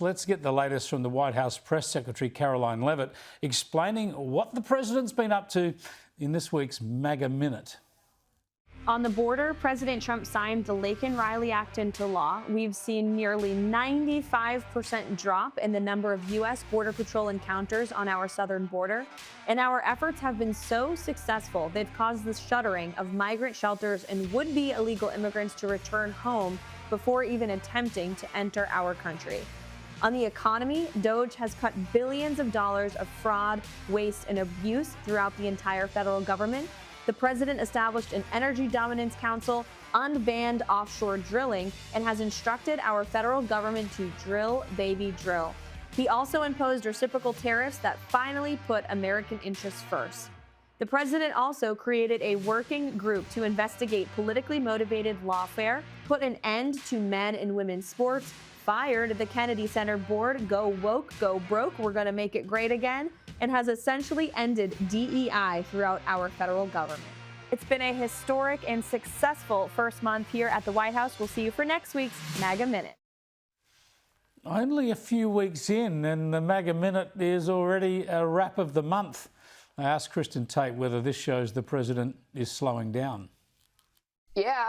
Let's get the latest from the White House Press Secretary Caroline Leavitt explaining what the president's been up to in this week's MAGA Minute. On the border, President Trump signed the Laken-Riley Act into law. We've seen nearly 95% drop in the number of U.S. Border Patrol encounters on our southern border. And our efforts have been so successful, they've caused the shuttering of migrant shelters and would-be illegal immigrants to return home before even attempting to enter our country. On the economy, DOJ has cut billions of dollars of fraud, waste, and abuse throughout the entire federal government. The president established an Energy Dominance Council, unbanned offshore drilling, and has instructed our federal government to drill, baby, drill. He also imposed reciprocal tariffs that finally put American interests first. The president also created a working group to investigate politically motivated lawfare, put an end to men and women's sports, fired the Kennedy Center board, go woke, go broke, we're going to make it great again, and has essentially ended DEI throughout our federal government. It's been a historic and successful first month here at the White House. We'll see you for next week's MAGA Minute. Only a few weeks in, and the MAGA Minute is already a wrap of the month. I asked Kristin Tate whether this shows the president is slowing down. Yeah,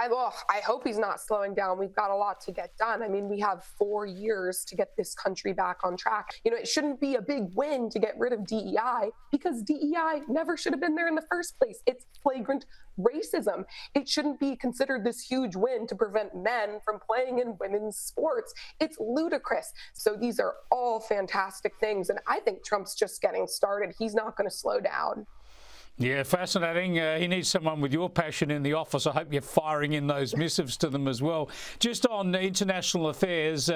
I hope he's not slowing down. We've got a lot to get done. I mean, we have 4 years to get this country back on track. You know, it shouldn't be a big win to get rid of DEI because DEI never should have been there in the first place. It's flagrant racism. It shouldn't be considered this huge win to prevent men from playing in women's sports. It's ludicrous. So these are all fantastic things. And I think Trump's just getting started. He's not going to slow down. Yeah, fascinating. He needs someone with your passion in the office. I hope you're firing in those missives to them as well. Just on international affairs,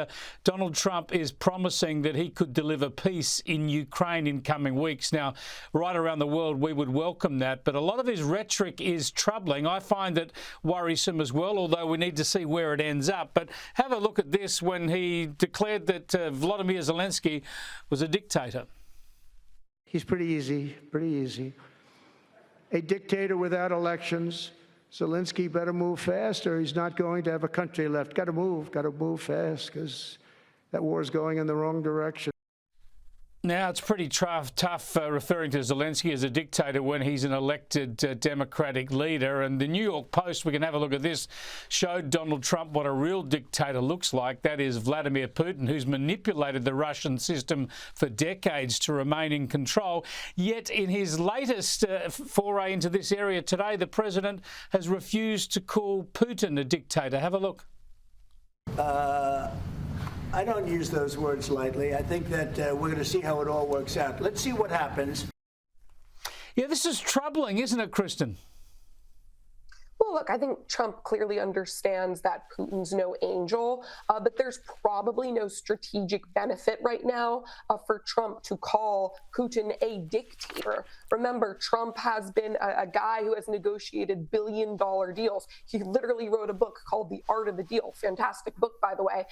Donald Trump is promising that he could deliver peace in Ukraine in coming weeks. Now, right around the world, we would welcome that. But a lot of his rhetoric is troubling. I find it worrisome as well, although we need to see where it ends up. But have a look at this when he declared that Volodymyr Zelensky was a dictator. He's pretty easy. A dictator without elections. Zelensky better move fast or he's not going to have a country left. Got to move fast because that war is going in the wrong direction. Now, it's pretty tough referring to Zelensky as a dictator when he's an elected Democratic leader. And the New York Post, we can have a look at this, showed Donald Trump what a real dictator looks like. That is Vladimir Putin, who's manipulated the Russian system for decades to remain in control. Yet in his latest foray into this area today, the president has refused to call Putin a dictator. Have a look. I don't use those words lightly. I think that we're going to see how it all works out. Let's see what happens. Yeah, this is troubling, isn't it, Kristin? Well, look, I think Trump clearly understands that Putin's no angel, but there's probably no strategic benefit right now for Trump to call Putin a dictator. Remember, Trump has been a guy who has negotiated billion-dollar deals. He literally wrote a book called The Art of the Deal. Fantastic book, by the way.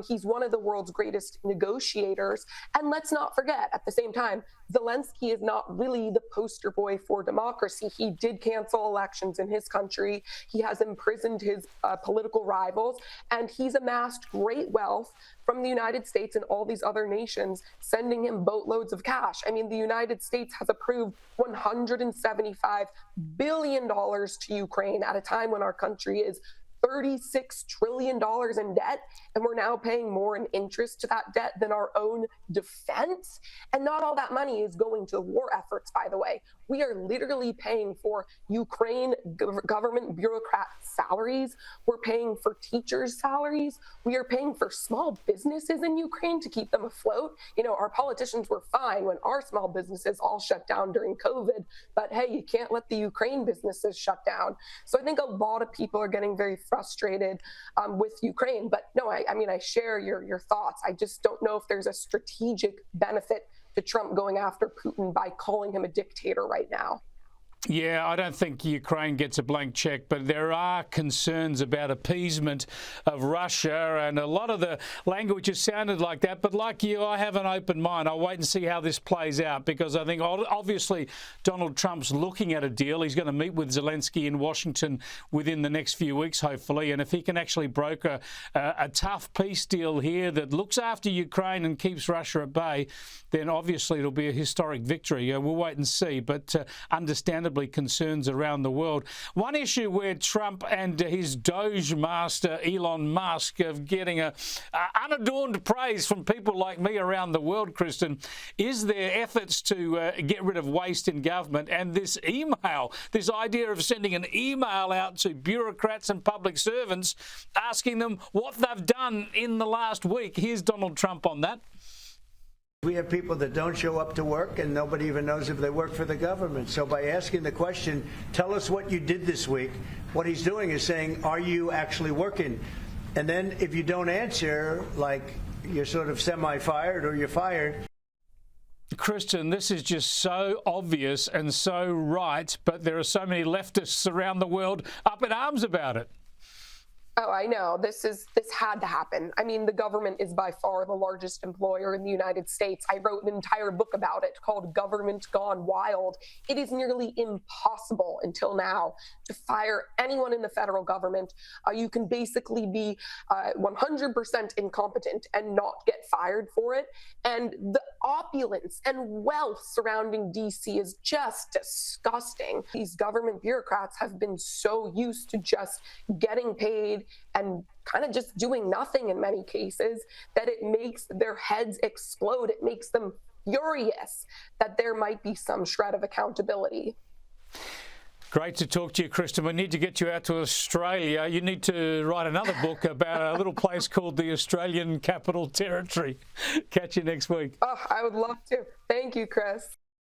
He's one of the world's greatest negotiators. And let's not forget, at the same time, Zelensky is not really the poster boy for democracy. He did cancel elections in his country. He has imprisoned his political rivals, and he's amassed great wealth from the United States and all these other nations, sending him boatloads of cash. I mean, the United States has approved $175 billion to Ukraine at a time when our country is $36 trillion in debt, and we're now paying more in interest to that debt than our own defense. And not all that money is going to war efforts, by the way. We are literally paying for Ukraine government bureaucrat salaries. We're paying for teachers' salaries. We are paying for small businesses in Ukraine to keep them afloat. You know, our politicians were fine when our small businesses all shut down during COVID, but hey, you can't let the Ukraine businesses shut down. So I think a lot of people are getting very frustrated with Ukraine. But no, I share your thoughts. I just don't know if there's a strategic benefit to Trump going after Putin by calling him a dictator right now. Yeah, I don't think Ukraine gets a blank check, but there are concerns about appeasement of Russia, and a lot of the language has sounded like that. But like you, I have an open mind. I'll wait and see how this plays out, because I think obviously Donald Trump's looking at a deal. He's going to meet with Zelensky in Washington within the next few weeks, hopefully. And if he can actually broker a tough peace deal here that looks after Ukraine and keeps Russia at bay, then obviously it'll be a historic victory. We'll wait and see. But understandably, concerns around the world. One issue where Trump and his Doge master Elon Musk are getting unadorned praise from people like me around the world, Kristin, is their efforts to get rid of waste in government, and this email, this idea of sending an email out to bureaucrats and public servants asking them what they've done in the last week. Here's Donald Trump on that. We have people that don't show up to work, and nobody even knows if they work for the government. So by asking the question, tell us what you did this week, what he's doing is saying, are you actually working? And then if you don't answer, like you're sort of semi-fired or you're fired. Kristin, this is just so obvious and so right, but there are so many leftists around the world up in arms about it. Oh, I know. This had to happen. I mean, the government is by far the largest employer in the United States. I wrote an entire book about it called Government Gone Wild. It is nearly impossible until now to fire anyone in the federal government. You can basically be 100% incompetent and not get fired for it. And the opulence and wealth surrounding DC is just disgusting. These government bureaucrats have been so used to just getting paid and kind of just doing nothing in many cases that it makes their heads explode. It makes them furious that there might be some shred of accountability. Great to talk to you, Kristin. We need to get you out to Australia. You need to write another book about a little place called the Australian Capital Territory. Catch you next week. Oh, I would love to. Thank you, Chris.